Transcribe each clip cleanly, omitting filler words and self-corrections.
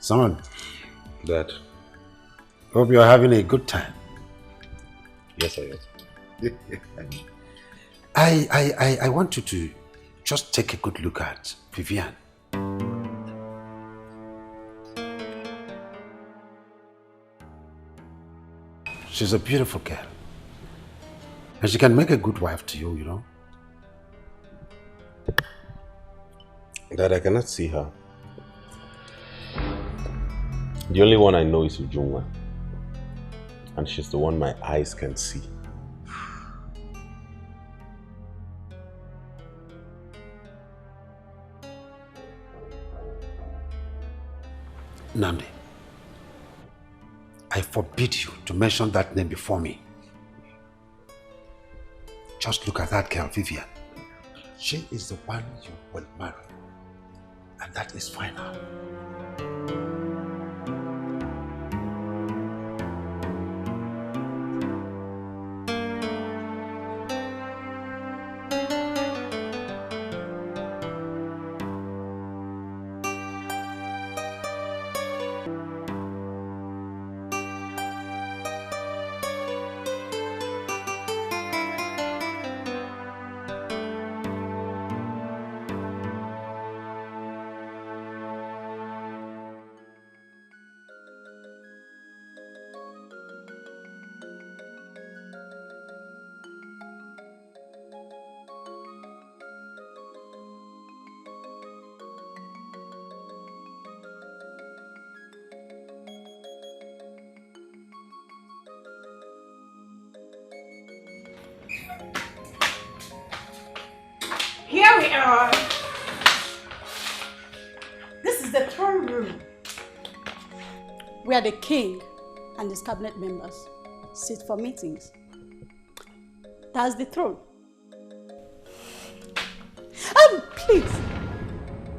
Son, Dad. hope you're having a good time. Yes, I am. I want you to just take a good look at Vivian. She's a beautiful girl. And she can make a good wife to you, you know. Dad, I cannot see her. The only one I know is Ujungwa. And she's the one my eyes can see. Nnamdi, I forbid you to mention that name before me. Just look at that girl, Vivian. She is the one you will marry. And that is final. Here we are. This is the throne room where the king and his cabinet members sit for meetings. That's the throne. Please,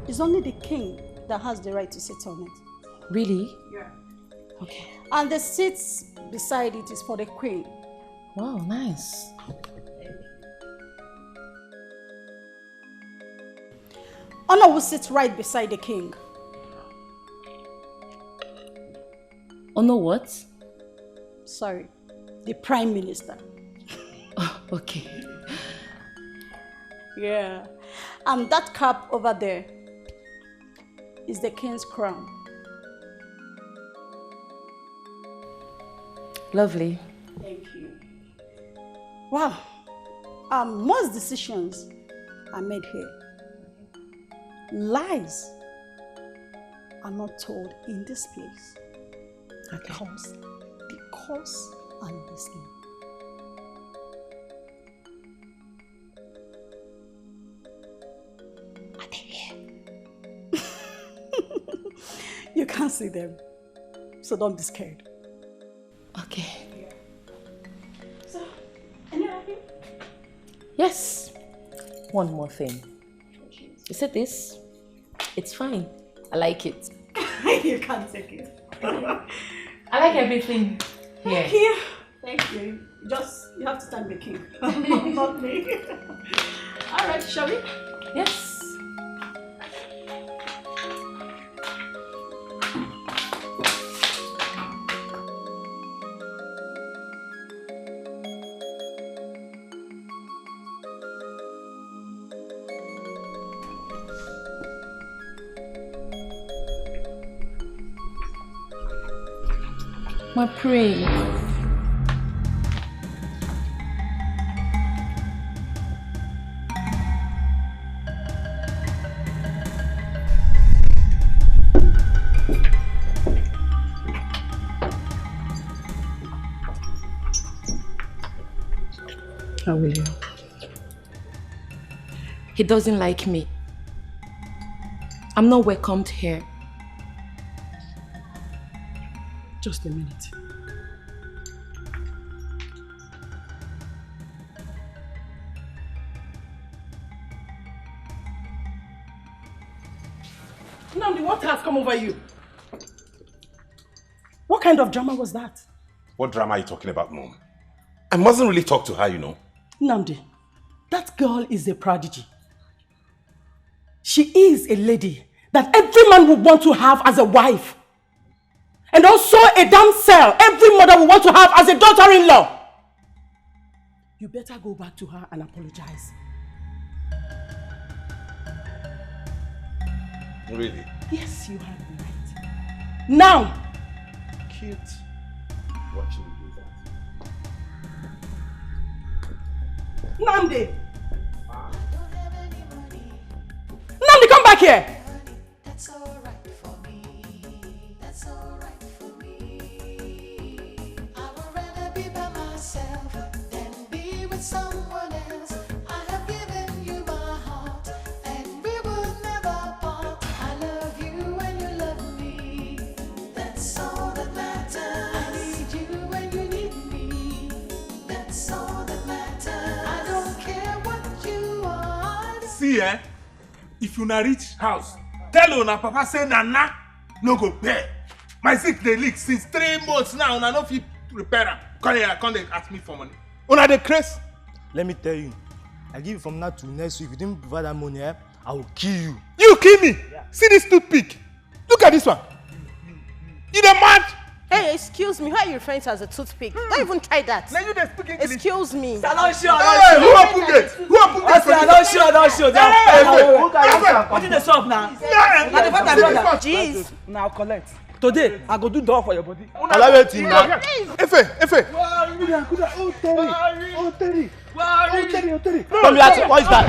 it's only the king that has the right to sit on it. Really? Yeah. Okay. And the seats beside it is for the queen. Wow, nice. Honor will sit right beside the king. Honor what? Sorry, the prime minister. Oh, okay. Yeah. And that cap over there is the king's crown. Lovely. Thank you. Wow. Most decisions are made here. Lies are not told in this place. Okay. Because the cause are listening. Are they here? You can't see them, so don't be scared. Okay. So, any other thing? Yes. One more thing. You said this? It's fine. I like it. You can't take it. I like everything here. Here. Thank you. You have to thank the king. Not me. All right, shall we? Yes. My prince. How will you? He doesn't like me. I'm not welcomed here. Just a minute. Nnamdi, what has come over you? What kind of drama was that? What drama are you talking about, Mom? I mustn't really talk to her, you know. Nnamdi, that girl is a prodigy. She is a lady that every man would want to have as a wife. and also a damn cell every mother will want to have as a daughter-in-law. You better go back to her and apologize. Really? Yes, you have the right. Now! Cute watching you do that. Nnamdi! Nnamdi, come back here! That's alright for me. That's alright for me. I would rather be by myself than be with someone else. I have given you my heart, and we will never part. I love you and you love me. That's all that matters. I need you when you need me. That's all that matters. I don't care what you are. See, if you na reach house, tell una papa say Nana no go pay. My zinc dey leak since 3 months now. Una no fit repair am. Come here, come dey ask me for money. Una dey craze. Let me tell you, I give you from now to next week. If you didn't provide that money, I will kill you. You kill me? Yeah. See this toothpick? Look at this one. You the mad? Hey, excuse me. Who are you referring to as a toothpick? Don't even try that. Now you dey speak English. Excuse me. I don't sure. Hey, who opened it? Who opened it? I don't sure. What did they solve now? Jeez. Now collect. Today, I go do door for your body. Allow it in now. Efe. Come here, what is that?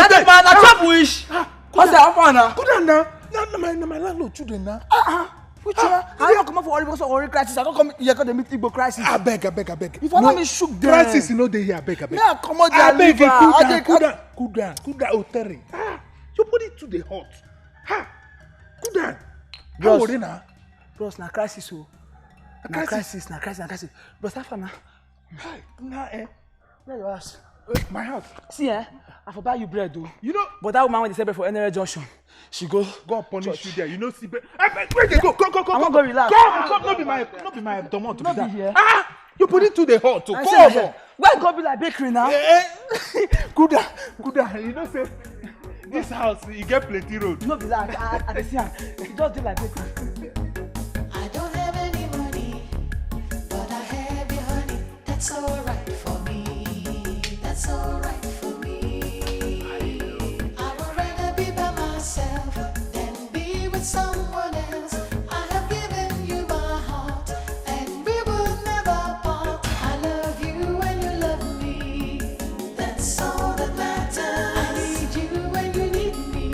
That man, a chop wish. What's that for now? Good now. Na my landlord children now. Which one? I don't come up for all because of Ori crisis. I don't come here because they meet Igbo crisis. I beg. If I don't be shook them. Crisis, you know they here. Beg. Yeah, come on, I beg you. Cool down. Oteri. Your body too dey hot. Cool down. How old now? Bros, na crisis o. Na crisis. Bros, how far now? Where your house? My house. See, I for buy you bread though. You know, but that woman when they sell bread for Ini Edo Junction, she go. God punish you there. You know, see, where they go? Go. I want go relax. Come, not be my domot to be that. Here. You put it to the hot to come on. Where go be like bakery now? Good down. You know, say this house, you get plenty road. No be like I dey see am. You just do like bakery. I don't have any money, but I have your honey. That's alright for me. That's alright for me. I would rather be by myself than be with someone else. I have given you my heart, and we will never part. I love you and you love me. That's all that matters. I need you when you need me.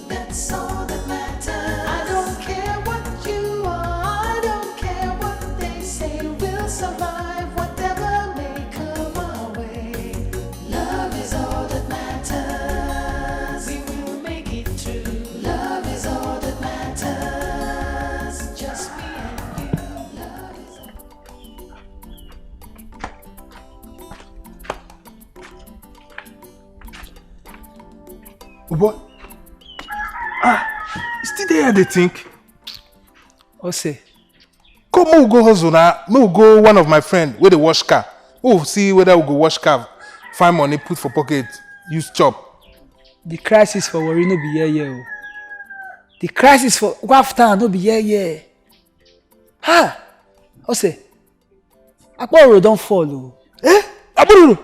That's all that matters. I don't care what you are. I don't care what they say. We'll survive whatever may come our way. Love is all that matters. We will make it through. Love is all that matters. Just me and you. Love is all. Oh boy. You still there, they think? What say? Come, we go hustle now. We go one of my friend where they wash car. Oh, see whether we go wash car, find money, put for pocket, use chop. The crisis for worry no be here. The crisis for go after no be here. Ha! What say? Akporo don't fall. Akporo?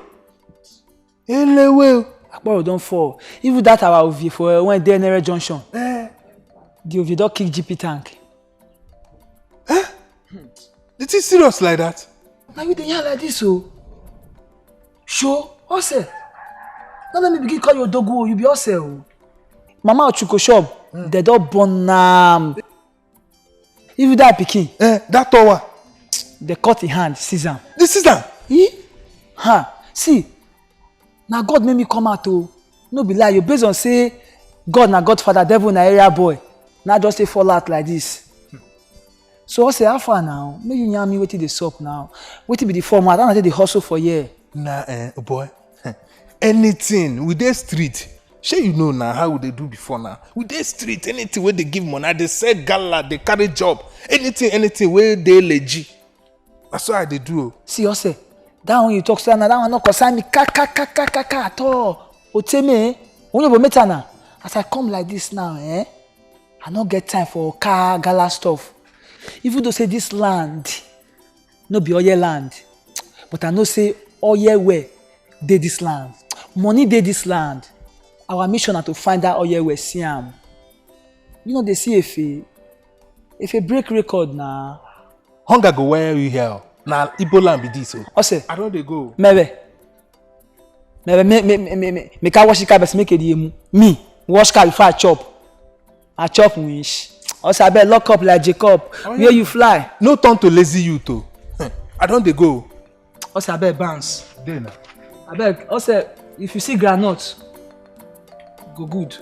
Elewe. Akporo don't fall. Even that our OV for when they near junction. The OV don't kick GP tank. Is it serious like that? Now you dey yarn like this, oh. Sure, Ose. Now let me begin call your dog, you be Ose, oh. Mama Ochuko shop, they don't burn am. If you die pikin, that tower. They cut in hand, seize am. The seize See. Now God made me come out, oh. No be lie, you based on say God na Godfather, devil na area boy. Now just say fall out like this. So I say how far now? Make you yarn me wetin dey sup now. Wetin be the format? I don't take the hustle for here. Nah, boy. Anything we dey street. Shey you know now how they do before now. We dey street. Anything where they give money, they sell gala, they carry job. Anything where they legit. That's why they do. See, Ose, that one you talk so now, that one not concern me. Ka at all. Oteme, when you go meet her now. As I come like this now, I no get time for car gala stuff. Even though say this land no be oil land, but I know say oil where dey this land. Money dey this land. Our mission na to find that oil where see am. You know they see if a break record na Hunger go where you here. Now Igbo land be this. I say I don't they go. Maybe make I wash the car best make it me wash car before I chop. I chop wish. Also I better lock up like Jacob. Where you fly? No turn to lazy you too. I don't they go. Also I better bounce. Then. I beg. Also if you see groundnut, go good.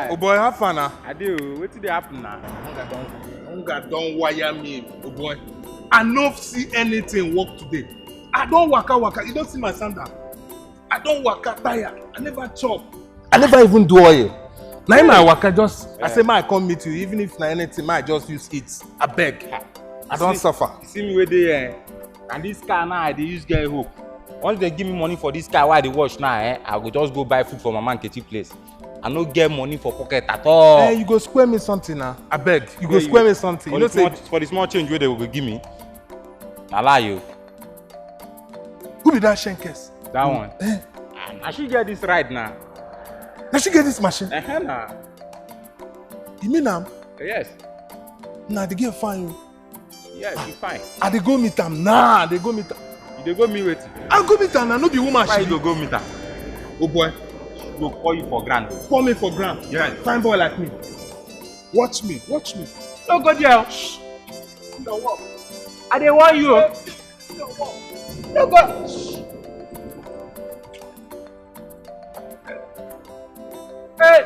Oh boy, have fun now. I do. What did happen now? Hunger don't wire me, oh boy. I no see anything work today. I don't waka. You don't see my sandal. I don't waka tire. I never chop. I never even do oil. Now my waka just. I say I come meet you. Even if na anything, I just use it. I beg. I don't suffer. See me where they and this car now they use get hope. Once they give me money for this car while they wash now, I will just go buy food for my man Nketi place. I no get money for pocket at all. Hey, you go square me something now. I beg. You go square me something. You know say for the small change where they will give me. I lie you. Who be that Shenkes? That one. I should get this right now. I should get this machine. Nah. You mean am? Yes. Nah, they get fine. Yes, you fine. I they go meet am. Nah, they go meet am. You dey go meet wetin? I go meet am. I no be woman. Why you go meet am? Oh boy. Go call you for grand. Call me for grand. Yeah. Fine boy like me. Watch me. No go there. Shh. No walk. I dey warn you. No walk. No go. Shh. Hey.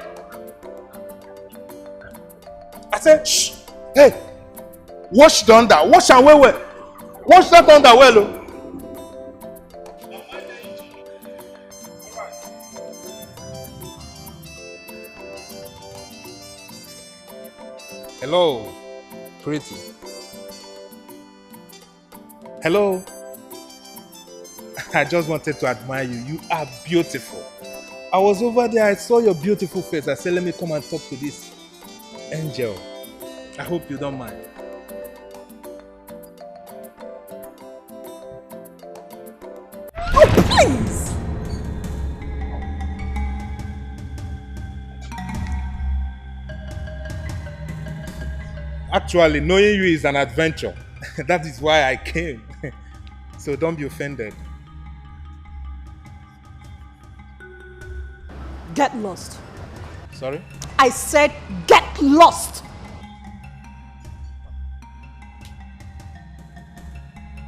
I said shh. Hey. Wash the under. Wash am well. Wash that under well. Oh. Hello, pretty. Hello. I just wanted to admire you. You are beautiful. I was over there. I saw your beautiful face. I said, let me come and talk to this angel. I hope you don't mind. Oh, please! Actually, knowing you is an adventure. That is why I came. So don't be offended. Get lost. Sorry? I said get lost.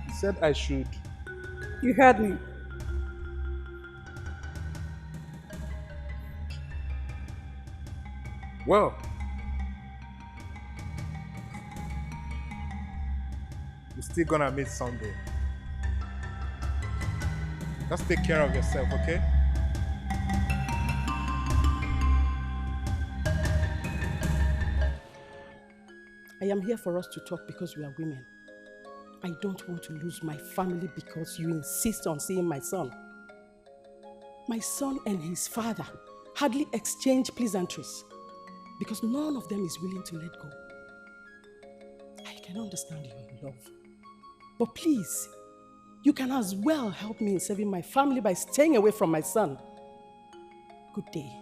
You said I should. You heard me. Well, we're still gonna meet someday. Just take care of yourself, okay? I am here for us to talk because we are women. I don't want to lose my family because you insist on seeing my son. My son and his father hardly exchange pleasantries because none of them is willing to let go. I can understand your love. But please, you can as well help me in saving my family by staying away from my son. Good day.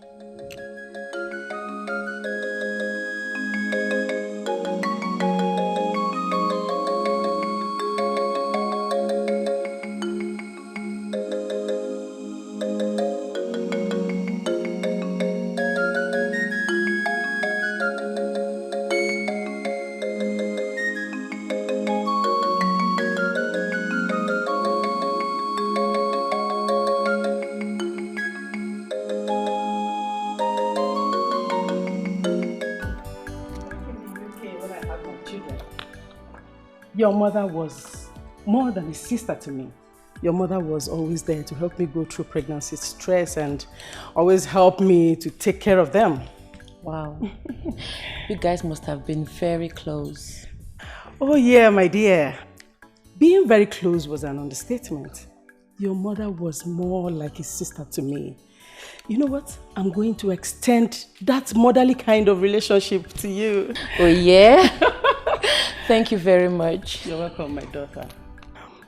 Your mother was more than a sister to me. Your mother was always there to help me go through pregnancy stress and always help me to take care of them. Wow. You guys must have been very close. Oh yeah, my dear. Being very close was an understatement. Your mother was more like a sister to me. You know what? I'm going to extend that motherly kind of relationship to you. Oh yeah? Thank you very much. You're welcome, my daughter.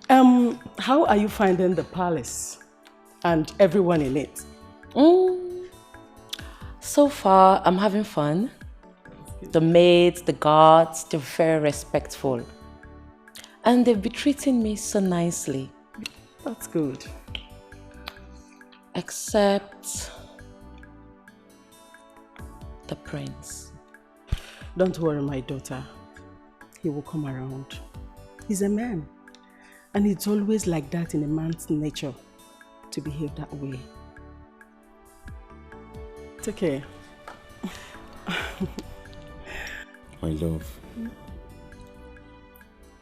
How are you finding the palace and everyone in it? So far, I'm having fun. The maids, the guards, they're very respectful. And they've been treating me so nicely. That's good. Except the prince. Don't worry, my daughter. He will come around. He's a man. And it's always like that in a man's nature to behave that way. It's okay. My love,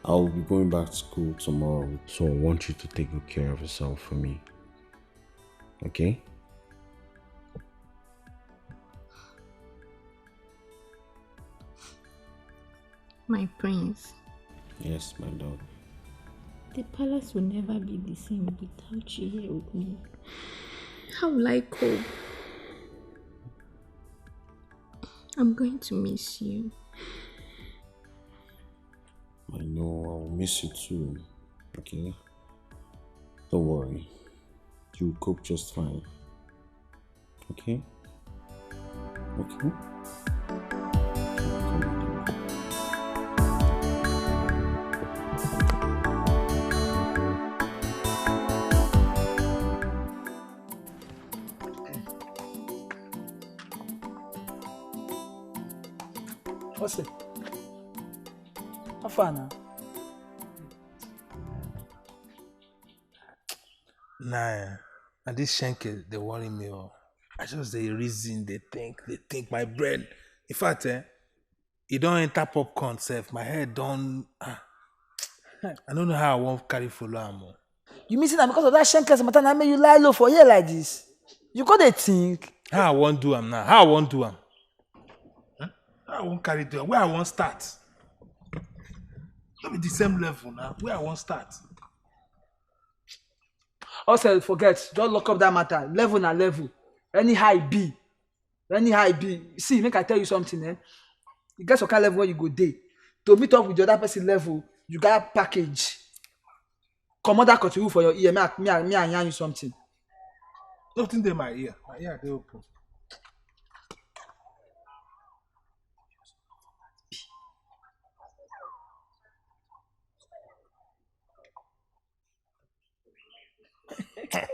I'll be going back to school tomorrow, so I want you to take good care of yourself for me. Okay? My prince. Yes, my love. The palace will never be the same without you here with me. How will I cope? I'm going to miss you. I know I'll miss you too, okay? Don't worry. You'll cope just fine. Okay? Okay? What's it? How far now? Nah, and this shank they worry me. Oh. I just the reason they think my brain. In fact, it don't enter popcorn self. My head don't. I don't know how I won't carry follow am. You missing that because of that shankers matter that made you lie low for here like this. You got to think. How I won't do am now? How I won't do am? I won't carry do am. Where I won't start? Not be the same level now. Where I won't start? Also, forget. Don't lock up that matter. Level na level. Any high B. See, make I tell you something, eh? You get some kind of level where you go day. To meet up with the other person level, you got package. Come on that cut you for your ear. Me and yarn you something. Nothing in my ear. My ear they open.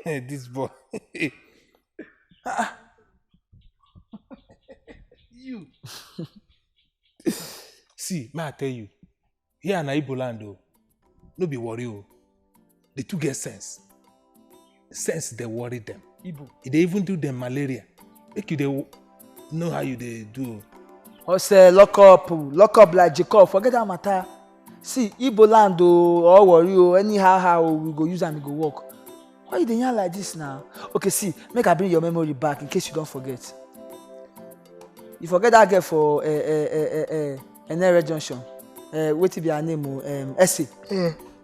This boy. You. See, may I tell you, here in Igbo land, no be worry. They too get sense. Sense they worry them. Igbo. They even do them malaria. Make you they know how you they do. Also, lock up like Jacob. Forget that matter. See, Igbo land or worry anyhow how we go use and we go work. Why you doing like this now? Okay, see, make I bring your memory back in case you don't forget. You forget that girl for Nere Junction. What be her name? Essay.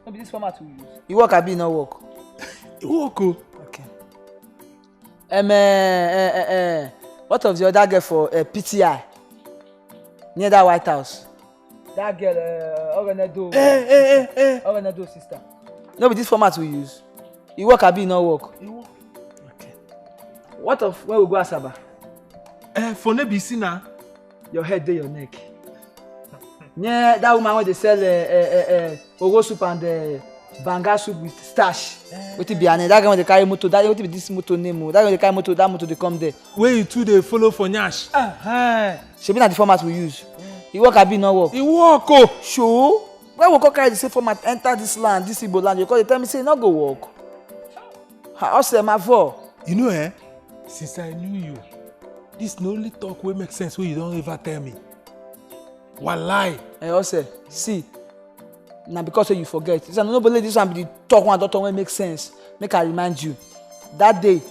No be this format we use. You work, abi no work? You work. Okay. What of the other girl for PTI? Near that White House. That girl, Orenedo sister. No be this format we use. You work, abi no work? You work. Okay. What of when we go Asaba? For no be seen now. Your head dey your neck. Yeah, that woman where they sell ogo soup and banga soup with stash. What be her name? That guy when they carry motor. That what be this motor name? That when they carry motor, that motor they come there. Where you two they follow for Nyash? She be na the format we use. You work, abi no work? You work, oh. Sure. When we go carry the same format enter this land, this Igbo land, you call they tell me say no go work. Also, my voice. You know, since I knew you, this no only talk will make sense when you don't ever tell me. Walai. Also, see, Now because you forget. This one nobody this one be the talk one don't make sense. Make I remind you. That day,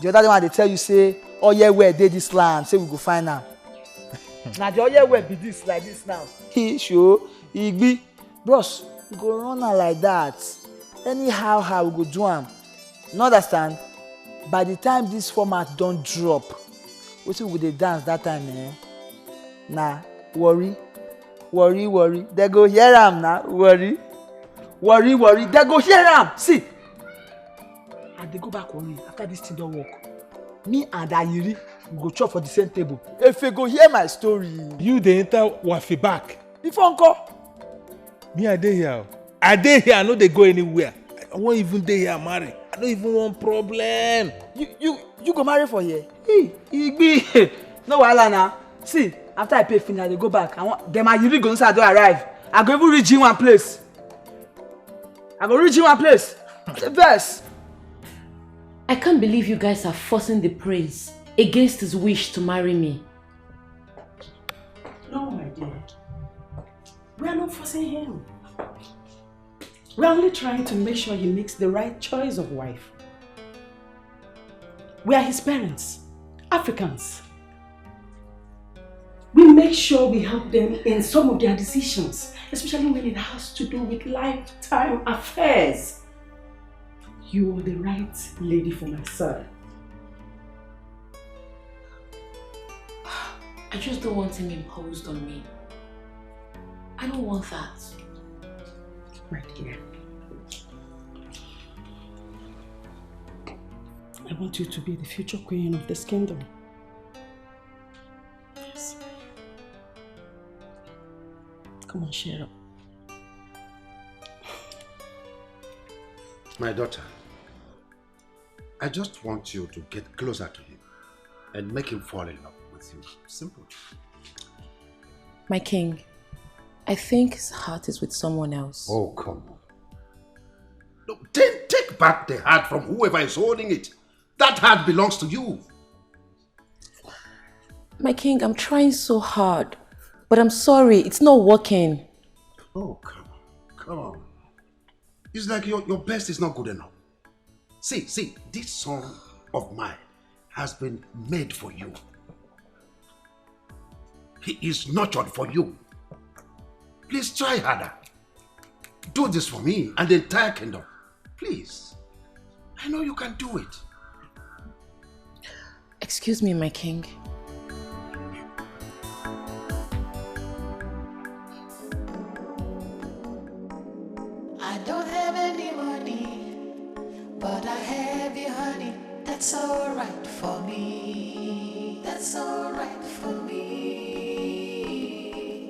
the other day when they tell you say, oh yeah, where dey this land, say we go find am. Now the other where be this like this now. He sure, he be, bros, we go run am like that. Anyhow, how we go do am. You understand? By the time this format don't drop, wetin we dey dance that time, eh? Nah, worry. They go hear am now. Worry. They go hear am. See, and they go back worry after this thing don't work. Me and Ayiri we go chop for the same table. If you go hear my story, You dey enter Wafi back. before uncle. Me, I dey here. I dey here. I no dey go anywhere. I won't even dey here marry. I don't even want problem. You go marry for here. Hey, Igbi. No wahala na. See, after I pay finish, I dey go back. I want them Ayiri go inside don arrive. I go even reach in one place. The best. I can't believe you guys are forcing the prince against his wish to marry me. No, my dear. We are not forcing him. We are only trying to make sure he makes the right choice of wife. We are his parents, Africans. We make sure we help them in some of their decisions, especially when it has to do with lifetime affairs. You are the right lady for my son. I just don't want him imposed on me. I don't want that. My dear, I want you to be the future queen of this kingdom. Yes. Come on, share up. My daughter, I just want you to get closer to him and make him fall in love with you. Simple. My king, I think his heart is with someone else. Oh, come on. No, then take back the heart from whoever is holding it. That heart belongs to you. My king, I'm trying so hard, but I'm sorry, it's not working. Oh, come on. Come on. It's like your best is not good enough. See, this son of mine has been made for you. He is nurtured for you. Please try harder. Do this for me and the entire kingdom. Please. I know you can do it. Excuse me, my king. I don't have any money, but I have you, honey. That's alright for me. That's alright for me.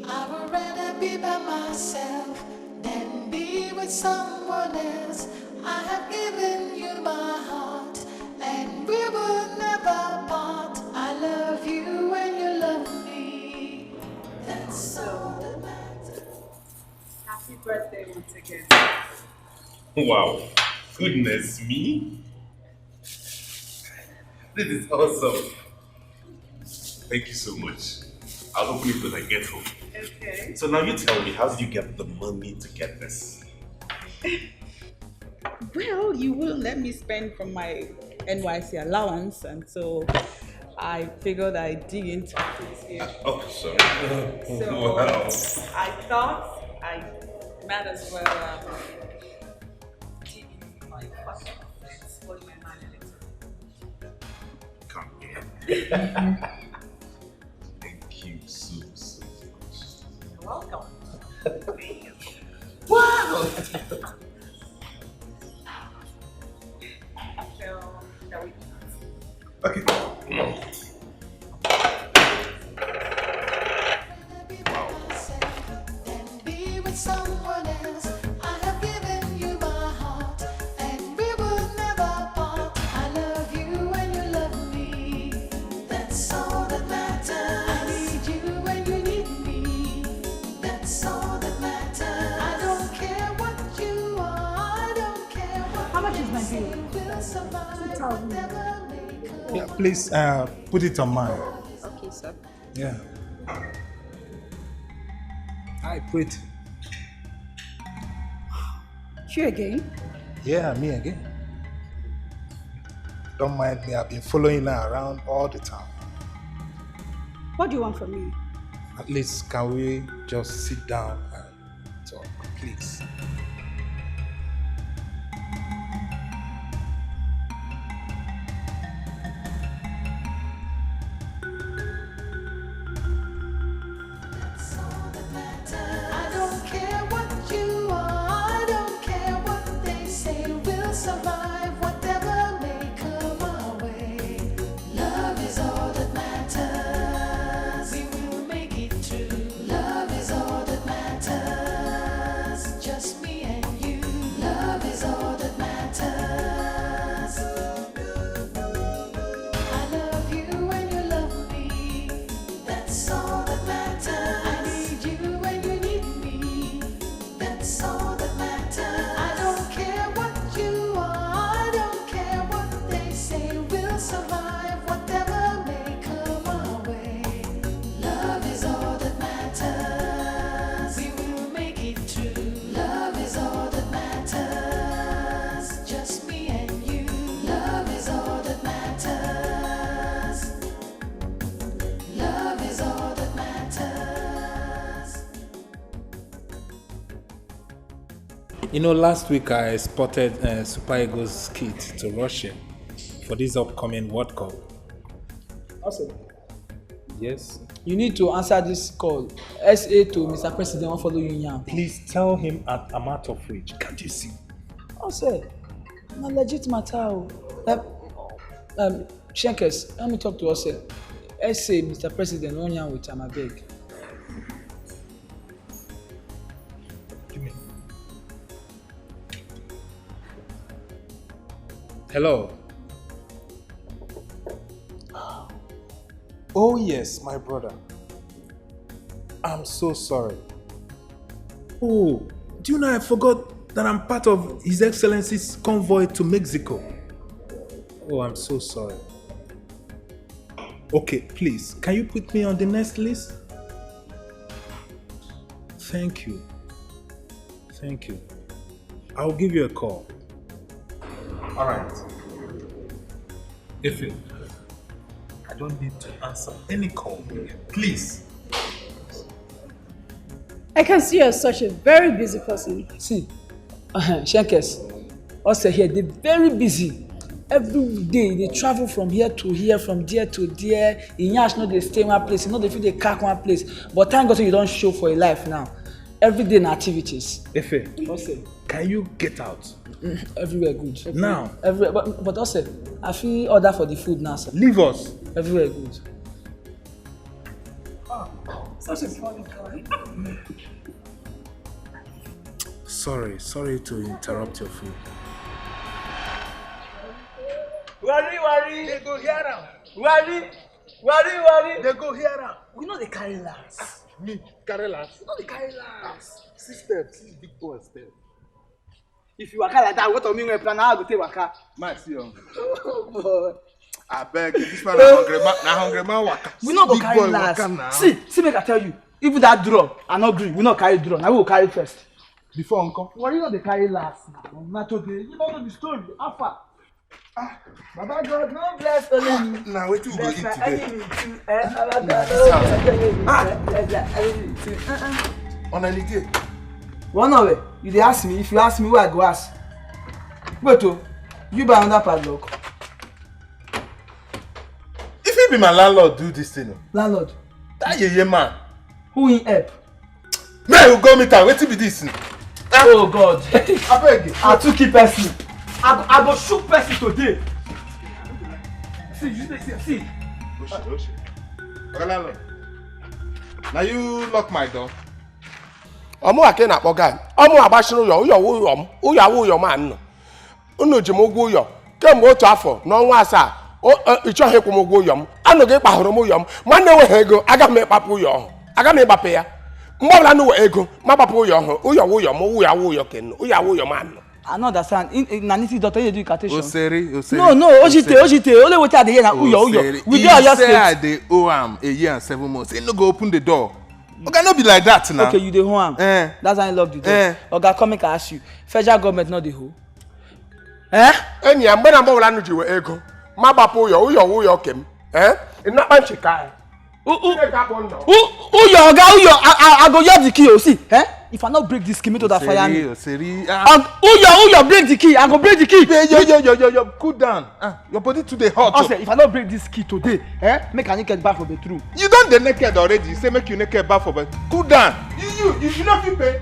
I would rather be by myself than be with someone else. I have given you my heart, and we will never part. I love you and you love me. That's all that matters. Happy birthday once again. Wow, goodness me. This is awesome. Thank you so much. I'll open it when I get home. Okay. So now you tell me, how did you get the money to get this? Well, you wouldn't let me spend from my NYC allowance, and so I figured I'd dig into it here. Oh, sorry. So Wow. I thought I might as well dig into my pocket and spoil my money a little. Come here. Thank you so much. You're welcome. Wow! So, shall we? Okay. Be with someone else. I have given you my heart, and we will never part. I love you and you love me. That's all that matters. I need you and you need me. That's all that matters. I don't care what you are. I don't care what. How much is my bill? 2,000. Yeah, please put it on mine. Okay, sir. Yeah. Hi, pretty. You again? Yeah, me again. Don't mind me, I've been following her around all the time. What do you want from me? At least, can we just sit down and talk, please? I don't care what you are, I don't care what they say, we'll survive whatever may come our way. Love is all that matters, we will make it through. Love is all that matters, just me and you. Love is all that matters. I love you and you love me, that's all that matters. I need you and you need me, that's all that matters. I don't care what you are, I don't care what they say, we'll survive whatever may come our way. Love is all that matters, we will make it through. Love is all that matters, just me and you. Love is all that matters. Love is all that matters. You know, last week I spotted Super Eagles kit to Russia for this upcoming World Cup. Awesome. Yes. You need to answer this call. SA to Mr. President, won't follow you now. Please tell him I'm out of reach. Can't you see? Also, na legit matter. Shenkers, let me talk to us. SA, Mr. President, one year with him, I beg. Hello. Oh yes, my brother. I'm so sorry. Oh, do you know I forgot that I'm part of His Excellency's convoy to Mexico? Oh, I'm so sorry. Okay, please, can you put me on the next list? Thank you. Thank you. I'll give you a call. All right. If I don't need to answer any call, please. I can see you're such a very busy person. See, Shenkers, also here, they're very busy. Every day, they travel from here to here, from there to there. In Yash, no, they stay in one place. You know, they feel they cack one place. But thank God you don't show for your life now. Every day in activities. Efe, can you get out? Everywhere good. Now? Everywhere, but also, I feel order for the food now, sir. Leave us. Everywhere good. Such a funny guy. Sorry to interrupt your food. Worry. They go hear am. Worry. They go hear am. We know they carry last. Me carry last. We know they carry last. 6 steps, 6 big boy steps. If you waka like that, what on me plan? How I go take waka? Man, see you. Oh boy. I beg you, this man na hungry man waka. We no go Big carry boy last. waka now. See, make I tell you. Even that draw, I no gree. We no carry draw. Now we go carry first. Before uncle. Worry, you know they carry last. Now today, you don't know the story. How far? Baba God, no bless only me. Now wait till we go eat today. On any day. One hour, you dey ask me. If you ask me, where I go ask. Wait, you buy another padlock. If you be my landlord, do this thing. Landlord? That yeye man. Who in help? Man, you go meet her. Wait till be this. Oh God. I beg. I too keep person. I go shoot person today. See. Oh shit. Okay, landlord. Now you lock my door. Omu ake na kpoga. Omu agbashiri uyo ma nno. Unu ji m ụgwọ uyo. Kemgbe otu afọ n'ọnwa asaa, ịchọghị ịkwụ m ụgwọ uyo m. Anụ gị kpahụrụ m uyo m. Nwanne nweghị ego, aga m ịkpapụ uyo ọhụ. Aga m ịgbapụ ya. Mgbe ọbụla nụ ego, ma gbapụ uyo ọhụ. Uyo m, uyo kenno. Uyo ma nno. I don't understand. Na niti doctor you do incantation. Oseri. No, ojite. Only what are they here na uyo. We dey just say I dey owe am a year and 7 months. He no go open the door. Okay, no be like that now. Okay, you the hoe am. That's how I love the door. Oga, come make I ask you. Federal government not the hoe. Enyi ya mgbe na mgbe wala nuji we ego. Ma bapo uyo kem. Ina panchika. Uyo, Oga, Uyo, I go use the key, see. If I not break this key, me to that fire me. Uyo, break the key. I go break the key. Yo, cool down. Your body today hot. I say, if I not break this key today, make I naked back for the truth. You don't the naked already. You say make you naked back for the. Cool down. You should not feel pain.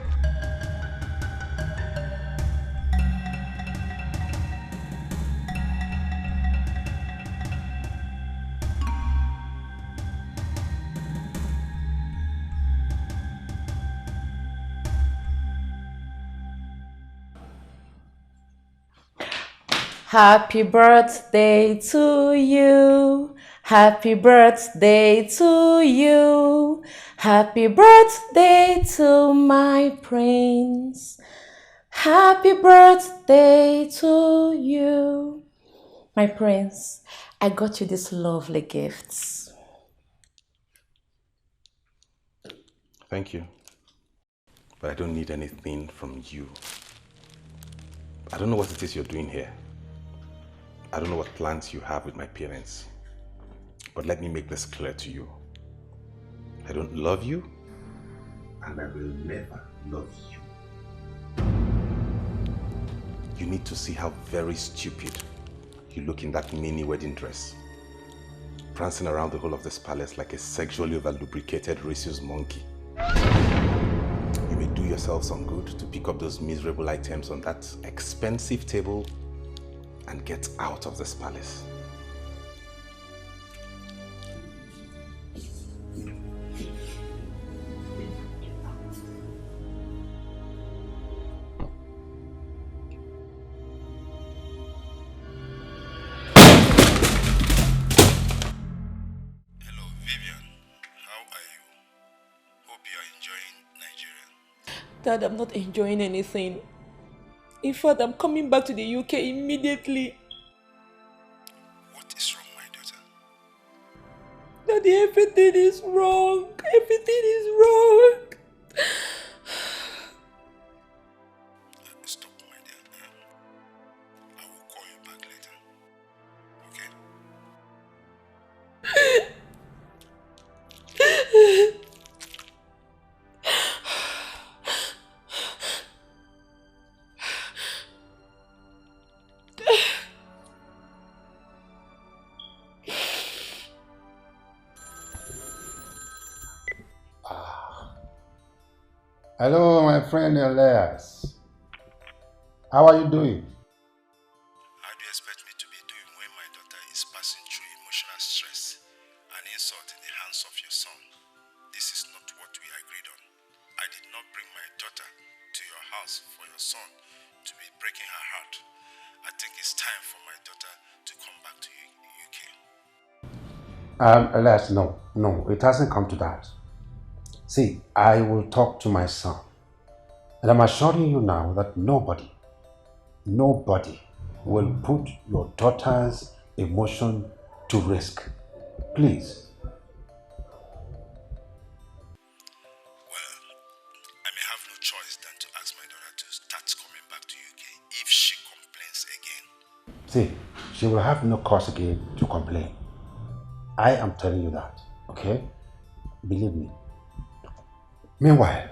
Happy birthday to you. Happy birthday to you. Happy birthday to my prince. Happy birthday to you. My prince, I got you these lovely gifts. Thank you. But I don't need anything from you. I don't know what it is you're doing here. I don't know what plans you have with my parents. But let me make this clear to you. I don't love you, and I will never love you. You need to see how very stupid you look in that mini wedding dress, prancing around the whole of this palace like a sexually over-lubricated rhesus monkey. You may do yourself some good to pick up those miserable items on that expensive table and get out of this palace. Dad, I'm not enjoying anything. In fact, I'm coming back to the UK immediately. What is wrong, my daughter? Daddy, everything is wrong. Everything is wrong. Stop, my dear. I will call you back later. Okay? Hello, my friend Elias. How are you doing? How do you expect me to be doing when my daughter is passing through emotional stress and insult in the hands of your son? This is not what we agreed on. I did not bring my daughter to your house for your son to be breaking her heart. I think it's time for my daughter to come back to UK. Elias, no, it hasn't come to that. See, I will talk to my son. And I'm assuring you now that nobody will put your daughter's emotion to risk. Please. Well, I may have no choice than to ask my daughter to start coming back to UK if she complains again. See, she will have no cause again to complain. I am telling you that, okay? Believe me. Meanwhile,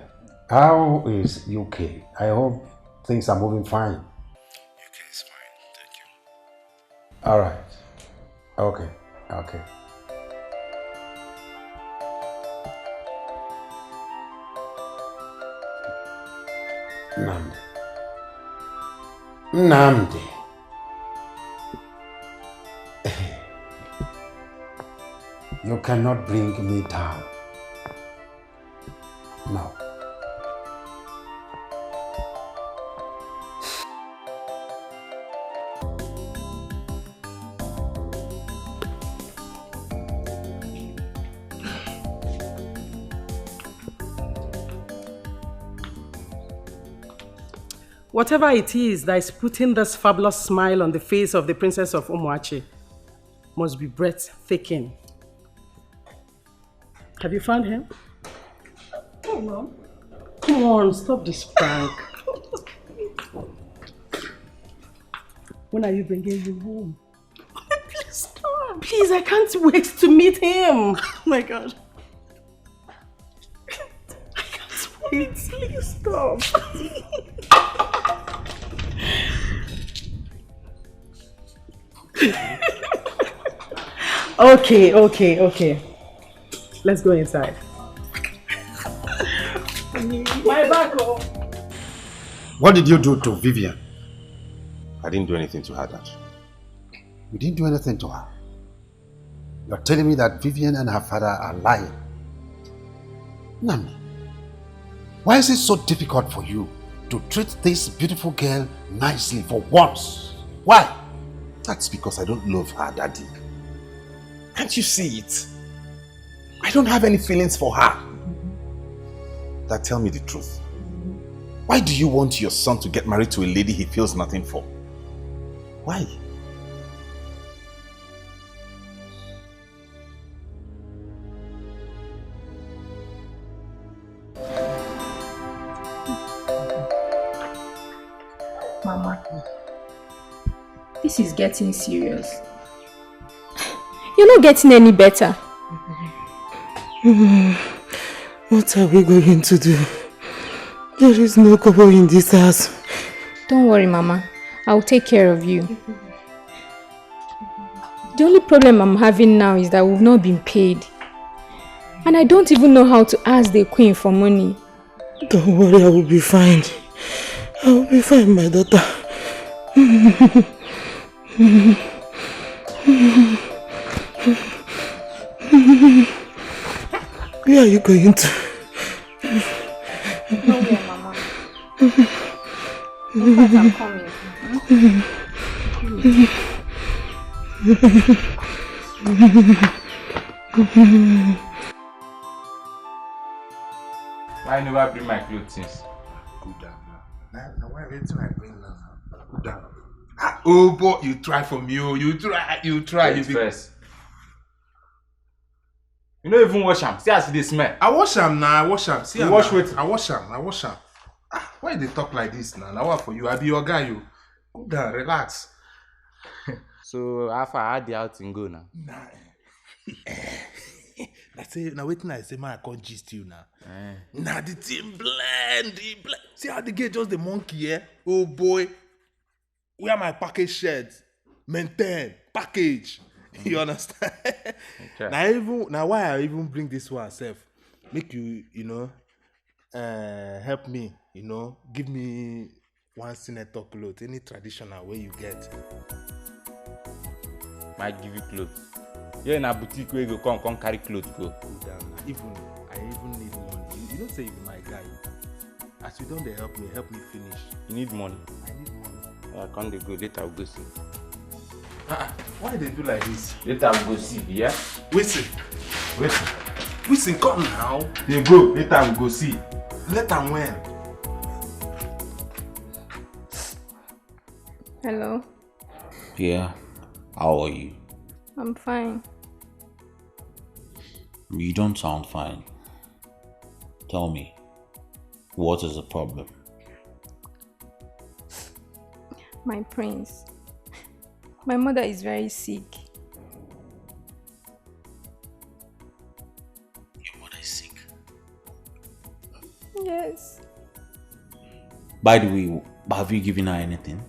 how is UK? I hope things are moving fine. UK is fine, thank you. All right. Okay. Nnamdi. You cannot bring me down. No. Whatever it is that is putting this fabulous smile on the face of the Princess of Umuachi must be breathtaking. Have you found him? Hey, Mom. Come on, stop this prank. When are you bringing him home? Please stop. Please, I can't wait to meet him. Oh my God. I can't wait. Please stop. Okay. Let's go inside. My back home. What did you do to Vivian? I didn't do anything to her, Dad. You didn't do anything to her. You're telling me that Vivian and her father are lying. Nami, why is it so difficult for you to treat this beautiful girl nicely for once? Why? That's because I don't love her, Daddy. Can't you see it? I don't have any feelings for her. Dad, tell me the truth. Why do you want your son to get married to a lady he feels nothing for? Why? Mama, this is getting serious. You're not getting any better. What are we going to do? There is no cover in this house. Don't worry, Mama. I'll take care of you. The only problem I'm having now is that we've not been paid. And I don't even know how to ask the queen for money. Don't worry, I will be fine. I will be fine, my daughter. Where are you going to? Nowhere, Mama. In fact, I'm coming. Why never bring my clothes since? Good down now. Now why everything I bring now? Good down. Oh boy, you try for me. Oh, you try. Wait first. You don't even wash them. See how they smell. I wash them now. I wash them. See, you wash with. I wash them. Why they talk like this now? Now what for you? I be your guy. You good down, relax. So how far had the outing go now? Nah. I say now waiting. I say man, I can't gist you now. Now the team blend. See how the girl just the monkey, yeah? Oh boy, where my package shirts? Maintain package. You understand? Okay. Now why I even bring this one self? Make you help me, give me one senator clothes, any traditional way you get. Might give you clothes. You're in a boutique where you come carry clothes go. I even need money. You don't say you be my guy. As you don't help me finish. You need money. I need money. I can't go. Later I'll go see. Why they do like this? Later I'll go see, yeah? Listen, come now. They go. Later I'll go see. Later when? Hello? Yeah, how are you? I'm fine. You don't sound fine. Tell me, what is the problem? My prince. My mother is very sick. Your mother is sick? Yes. By the way, have you given her anything?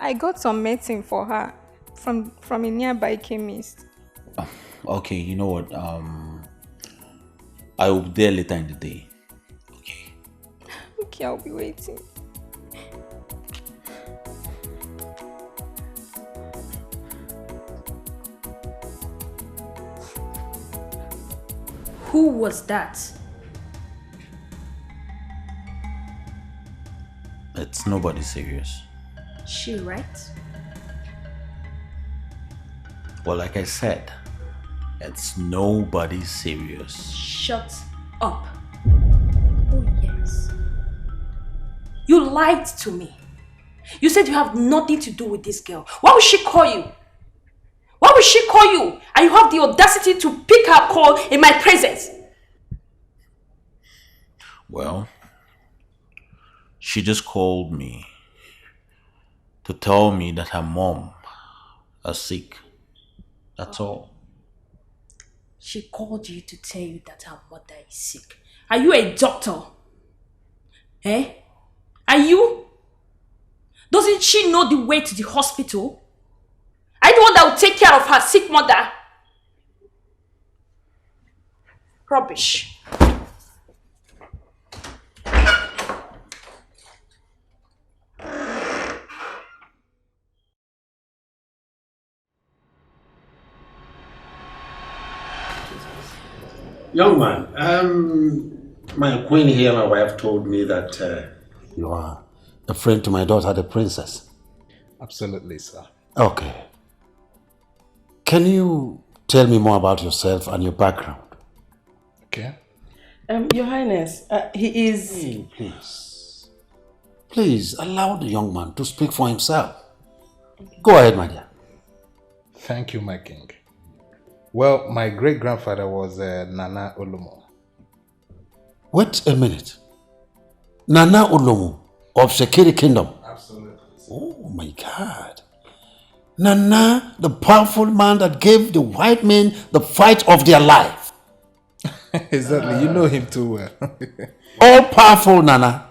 I got some medicine for her from a nearby chemist. Okay, you know what? I will be there later in the day. Okay, I'll be waiting. Who was that? It's nobody serious. She, right? Well, like I said, it's nobody serious. Shut up. Oh, yes. You lied to me. You said you have nothing to do with this girl. Why would she call you? Why would she call you? And you have the audacity to pick her call in my presence. Well, she just called me to tell me that her mom is sick. That's all. She called you to tell you that her mother is sick. Are you a doctor? Eh? Are you? Doesn't she know the way to the hospital? Are you the one that will take care of her sick mother? Rubbish. Young man, my queen here, my wife, told me that you are a friend to my daughter, the princess. Absolutely, sir. Okay. Can you tell me more about yourself and your background? Okay. Your Highness, he is... Hey, please. Please, allow the young man to speak for himself. Go ahead, my dear. Thank you, my king. Well, my great-grandfather was Nana Olomo. Wait a minute. Nana Olomo of Shekiri Kingdom? Absolutely. Oh my God. Nana, the powerful man that gave the white men the fight of their life. Exactly, you know him too well. All powerful Nana.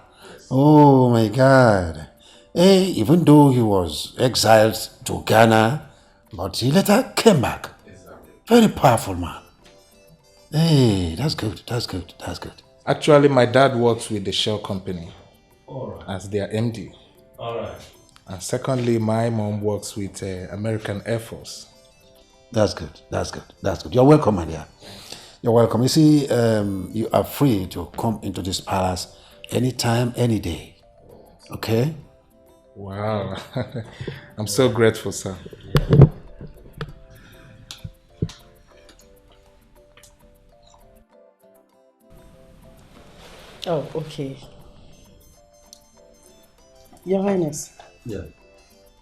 Oh my God. Hey, even though he was exiled to Ghana, but he later came back. Very powerful man. Hey, that's good, that's good, that's good. Actually, my dad works with the Shell company as their MD. Alright. And secondly, my mom works with American Air Force. That's good, that's good, that's good. You're welcome, my dear. You're welcome. You see, you are free to come into this palace anytime, any day. Okay? Wow. I'm so grateful, sir. Oh, okay. Your Highness. Yeah.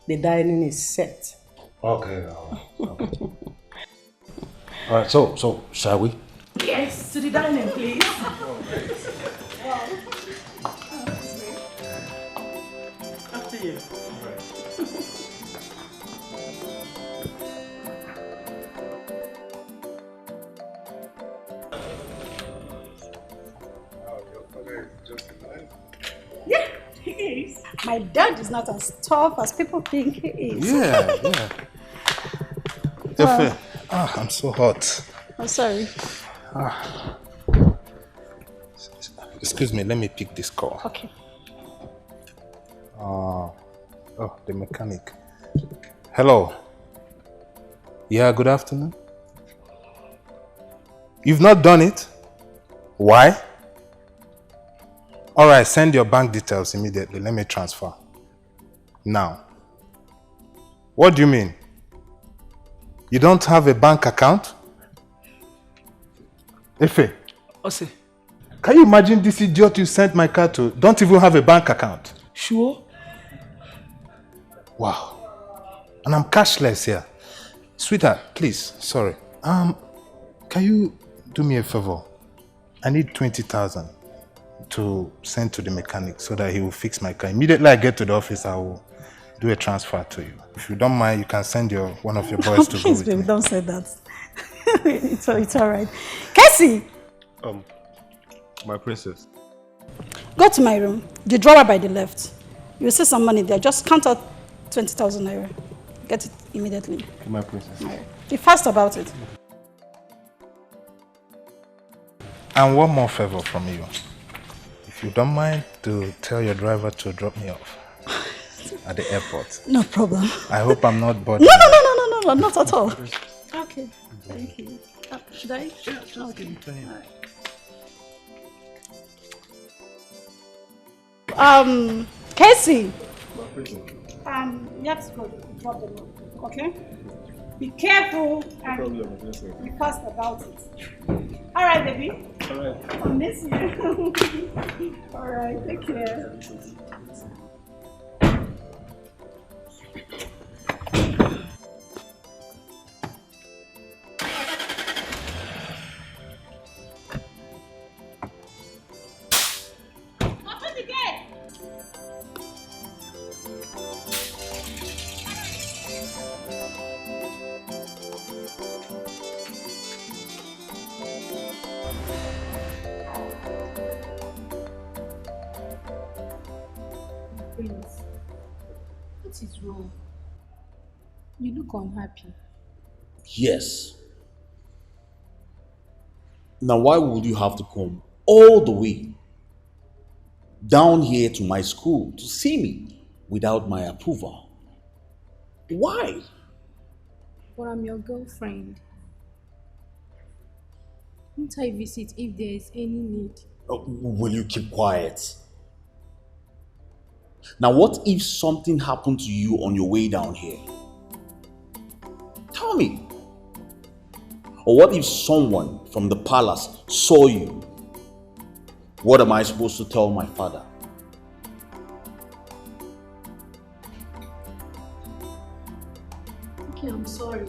The dining is set. Okay. Okay. All right. So shall we? Yes, to the dining, please. After you. Yeah, he is. My dad is not as tough as people think he is. Yeah. Well, I'm so hot. I'm sorry. Excuse me, let me pick this call. Okay. The mechanic. Hello. Yeah, good afternoon. You've not done it? Why? Alright, send your bank details immediately. Let me transfer. Now. What do you mean? You don't have a bank account? Efe. Ose. Can you imagine this idiot you sent my car to don't even have a bank account? Sure. Wow. And I'm cashless here. Sweetheart, please, sorry. Can you do me a favor? I need 20,000 to send to the mechanic so that he will fix my car. Immediately I get to the office, I will do a transfer to you. If you don't mind, you can send one of your boys to go Please, with baby, me. don't say that. It's all right. Casey! My princess. Go to my room. The drawer by the left. You'll see some money there. Just count out 20,000 naira. Get it immediately. My princess. All right. Be fast about it. And one more favor from you. If you don't mind, to tell your driver to drop me off at the airport. No problem. I hope I'm not bothering. No, not at all. Okay, thank you. Should I? Okay. Casey. You have to go drop them off, okay? Be careful and be fast about it. All right, baby. All right. I miss you. All right, take care. What is wrong? You look unhappy. Yes. Now, why would you have to come all the way down here to my school to see me without my approval? Why? But I'm your girlfriend. Won't I visit if there is any need? Will you keep quiet? Now, what if something happened to you on your way down here? Tell me. Or what if someone from the palace saw you? What am I supposed to tell my father? Okay, I'm sorry.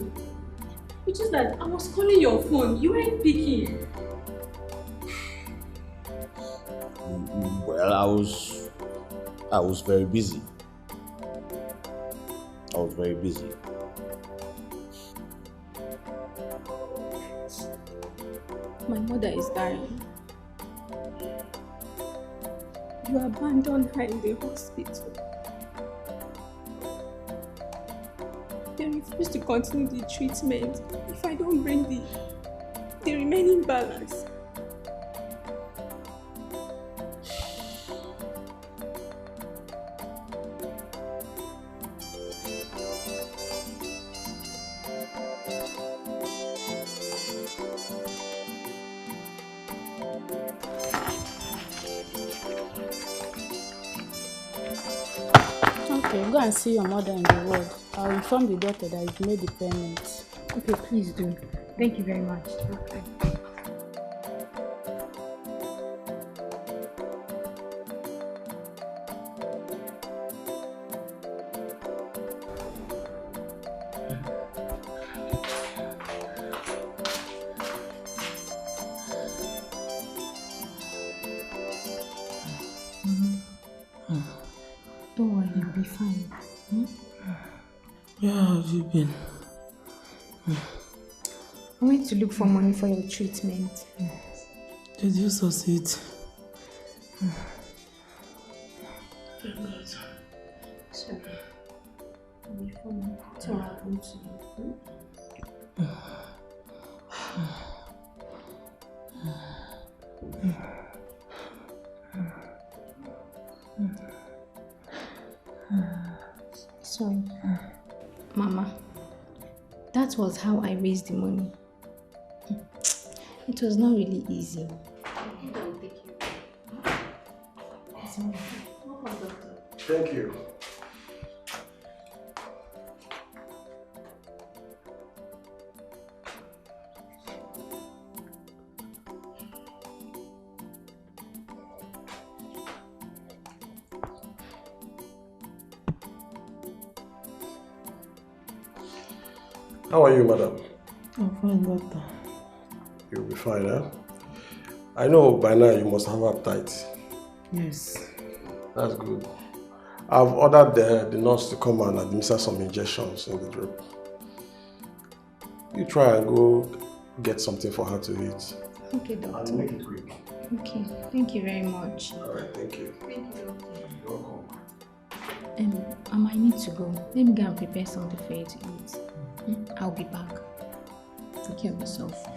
It's just that I was calling your phone. You weren't picking. Well, I was very busy. I was very busy. My mother is dying. You abandoned her in the hospital. They refuse to continue the treatment if I don't bring the remaining balance. Okay, go and see your mother in the ward. I'll inform the doctor that you've made the payment. Okay, please do. Thank you very much. Okay. Don't worry, you'll be fine. Yeah, how have you been? I went to look for money for your treatment. Did you succeed? Sorry. You'll be fine. What happened to you? Sorry. Mama, that was how I raised the money. It was not really easy. Thank you. How are you, madam? I'm fine, doctor. You'll be fine, eh? I know by now you must have appetite. Yes. That's good. I've ordered the nurse to come and administer some injections in the drip. You try and go get something for her to eat. Okay, doctor. I'll make it quick. Okay, thank you very much. Alright, thank you. Thank you, doctor. You're welcome. I might need to go. Let me go and prepare something for you to eat. I'll be back. Take care of yourself.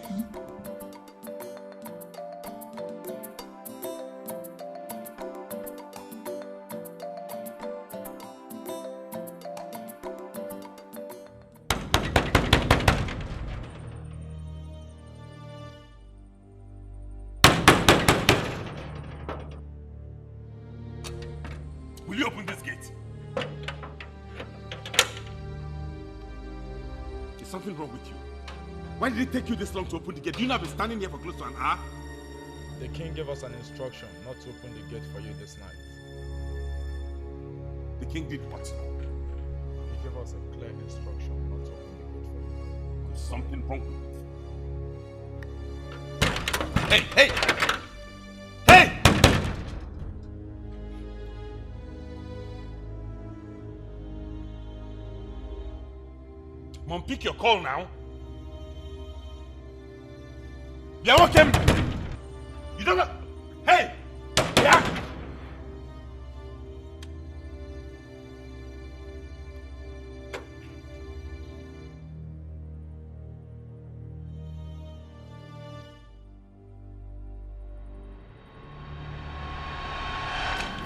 Will you open this gate? Is something wrong with you? Why did it take you this long to open the gate? Do you know I've been standing here for close to an hour? The king gave us an instruction not to open the gate for you this night. The king did what? He gave us a clear instruction not to open the gate for you. There's something wrong with it. Hey! Hey! Mom, pick your call now. Yeah, okay. You don't know. Hey! Yeah!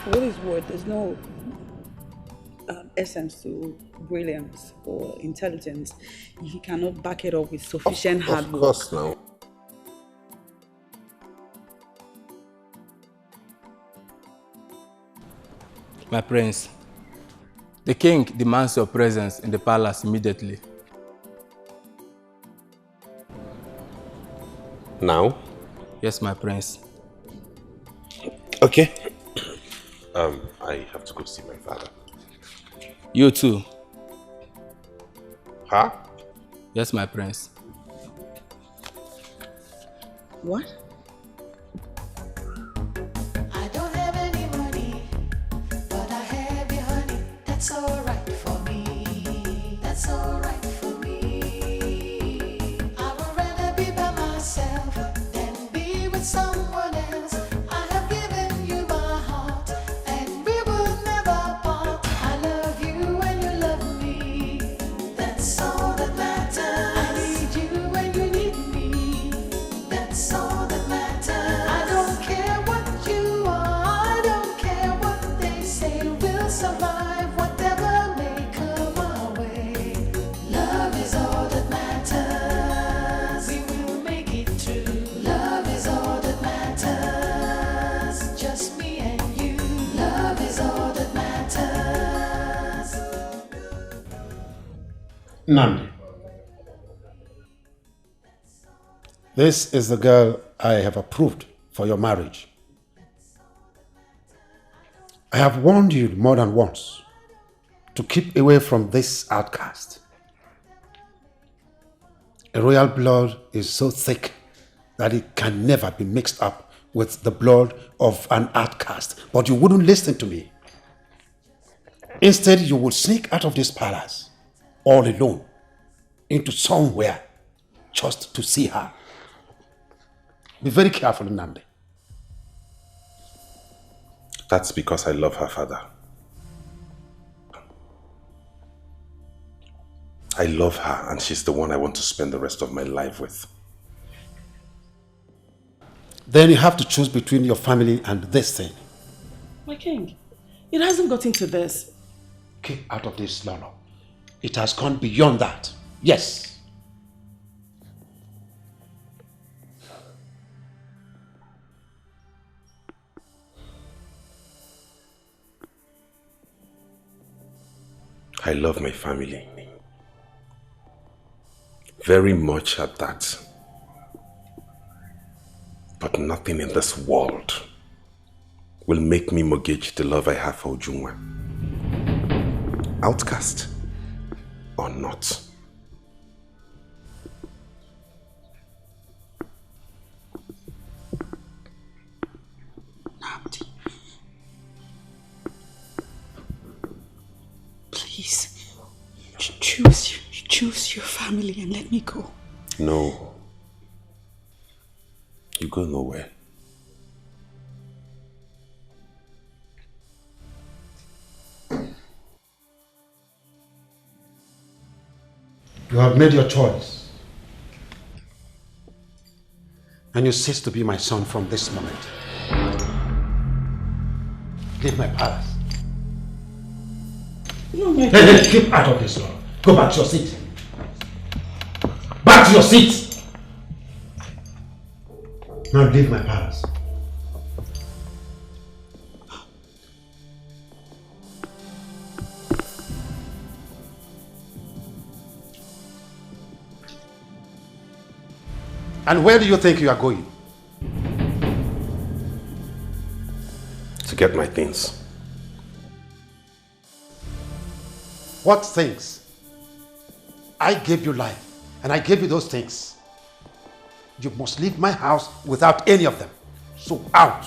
What is word? There's no essence to brilliance or intelligence if you cannot back it up with sufficient hard work. Of course, now. My prince, the king demands your presence in the palace immediately. Now? Yes, my prince. Okay. I have to go see my father. You too. Huh? Yes, my prince. What? I don't have any money, but I have your honey. That's alright for me. That's alright for me. I would rather be by myself than be with someone else. I have given you my heart, and we will never part. I love you and you love me. That's all that matters. I need you and you need me. That's all that matters. I don't care what you are. I don't care what they say. We'll survive whatever may come our way. Love is all that matters. We will make it through. Love is all that matters. Just me and you. Love is all that matters. Nandi. This is the girl I have approved for your marriage. I have warned you more than once to keep away from this outcast. A royal blood is so thick that it can never be mixed up with the blood of an outcast. But you wouldn't listen to me. Instead, you would sneak out of this palace all alone into somewhere just to see her. Be very careful, Nandi. That's because I love her, father. I love her, and she's the one I want to spend the rest of my life with. Then you have to choose between your family and this thing. My king, it hasn't gotten to this. Keep out of this, Lolo. It has gone beyond that. Yes. I love my family. Very much at that. But nothing in this world will make me mortgage the love I have for Ujunwa. Outcast or not. Nandi. Please. Choose your family and let me go. No. You go nowhere. You have made your choice. And you cease to be my son from this moment. Leave my palace. No, my Hey, keep out of this, Lord. Go back to your seat. Back to your seat! Now leave my palace. And where do you think you are going? To get my things. What things? I gave you life, and I gave you those things. You must leave my house without any of them. So out.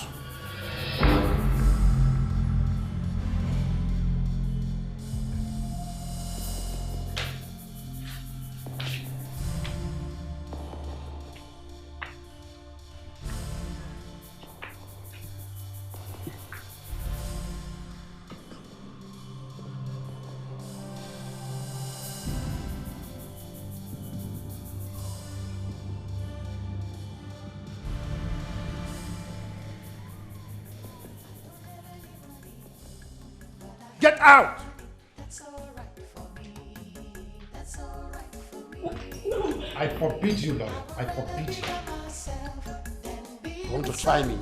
Get out! I forbid you, Lord. I forbid you. You want to try me?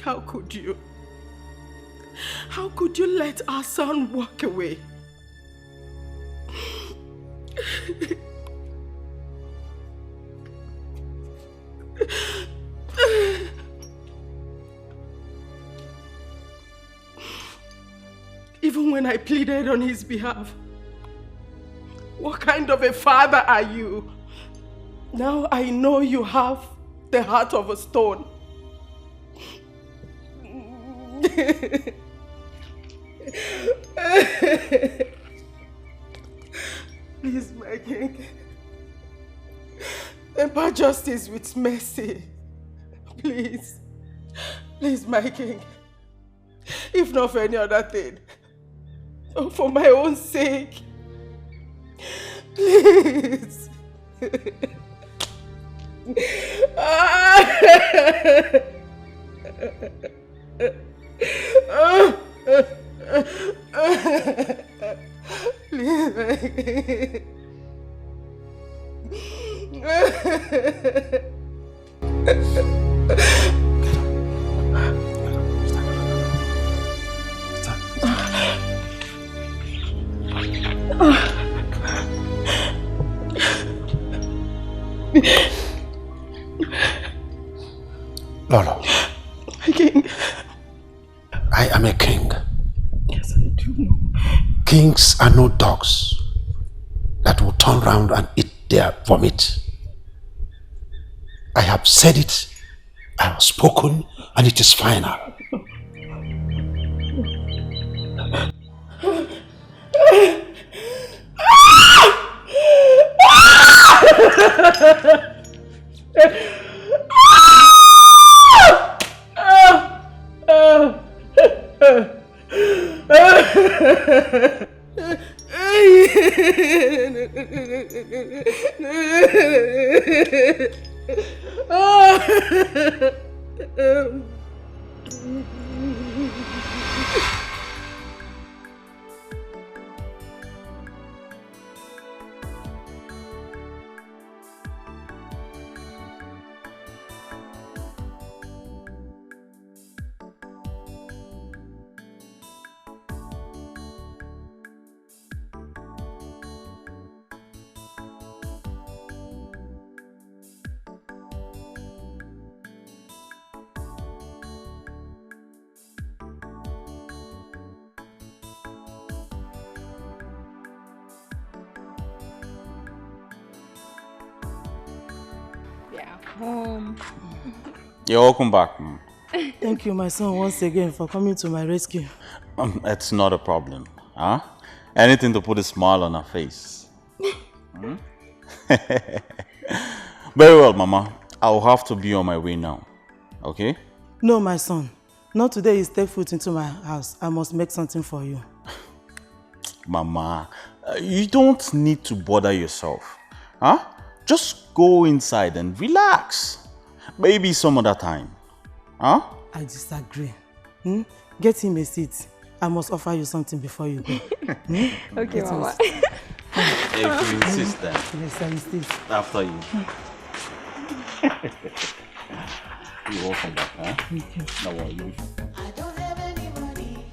How could you? How could you let our son walk away? Even when I pleaded on his behalf, what kind of a father are you? Now I know you have the heart of a stone. Please, my king, temper justice with mercy. Please, please, my king. If not for any other thing, for my own sake, please. Lolo. King. I am a king. Yes, I do know. Kings are no dogs that will turn around and eat their vomit. I have said it, I have spoken, and it is final. You're welcome back. Thank you, my son, once again for coming to my rescue. It's not a problem. Huh? Anything to put a smile on her face. Very well, Mama. I'll have to be on my way now. Okay? No, my son. Not today you step foot into my house. I must make something for you. Mama, you don't need to bother yourself. Huh? Just go inside and relax. Maybe some other time. Huh? I disagree. Get him a seat. I must offer you something before you go. Okay, Mama. If you insist then. Yes, I insist. After you. You're welcome back, huh? Thank you. No worries. I don't have any money,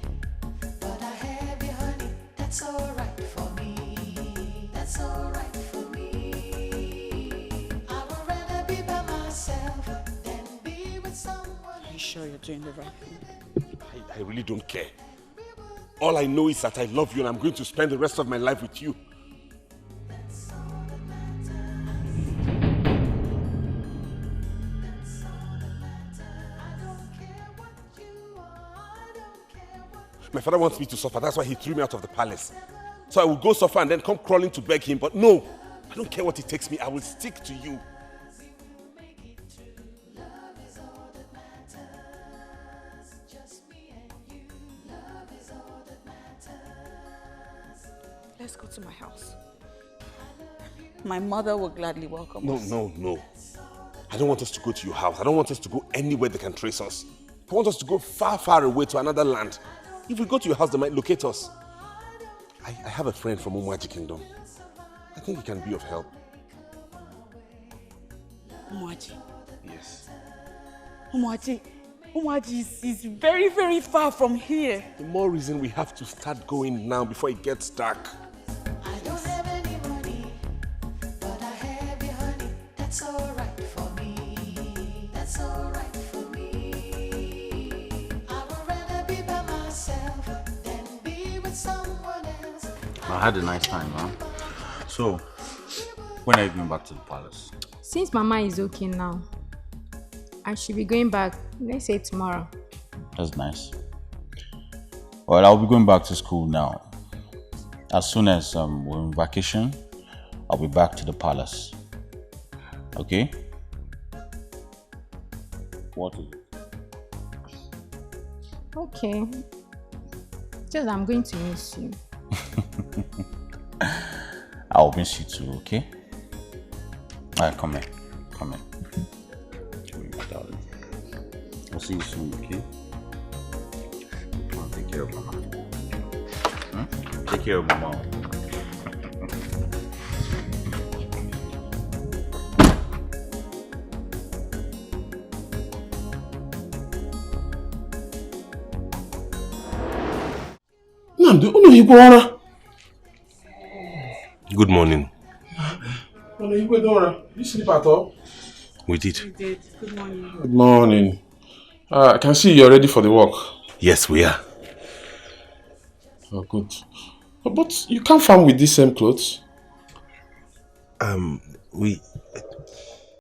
but I have your honey. That's alright for me. That's alright for me. I would rather be by myself than be with someone. Are you sure you're doing the right thing? I really don't care. All I know is that I love you and I'm going to spend the rest of my life with you. My father wants me to suffer. That's why he threw me out of the palace. So I will go suffer and then come crawling to beg him. But no, I don't care what it takes me. I will stick to you. Let's go to my house. My mother will gladly welcome us. No. I don't want us to go to your house. I don't want us to go anywhere they can trace us. I want us to go far, far away to another land. If we go to your house, they might locate us. I have a friend from Umwaji Kingdom. I think he can be of help. Umwaji? Yes. Umwaji is very, very far from here. The more reason we have to start going now before it gets dark. I don't have any money, but I have your honey. That's alright for me. That's alright for me. I would rather be by myself than be with someone else. I had a nice time, huh? So, when are you going back to the palace? Since Mama is okay now, I should be going back, let's say tomorrow. That's nice. Well, I'll be going back to school now. As soon as we're on vacation, I'll be back to the palace. Okay? What is it? Okay. Just I'm going to miss you. I'll miss you too, okay? Alright, come here. Come here. Come here, my darling. I'll see you soon, okay? I'll take care of Mama. Take care of Mama. Good morning. Did you sleep at all? We did. We did. Good morning. Good morning. I can see you're ready for the work. Yes, we are. Oh, good. But you can't farm with these same clothes.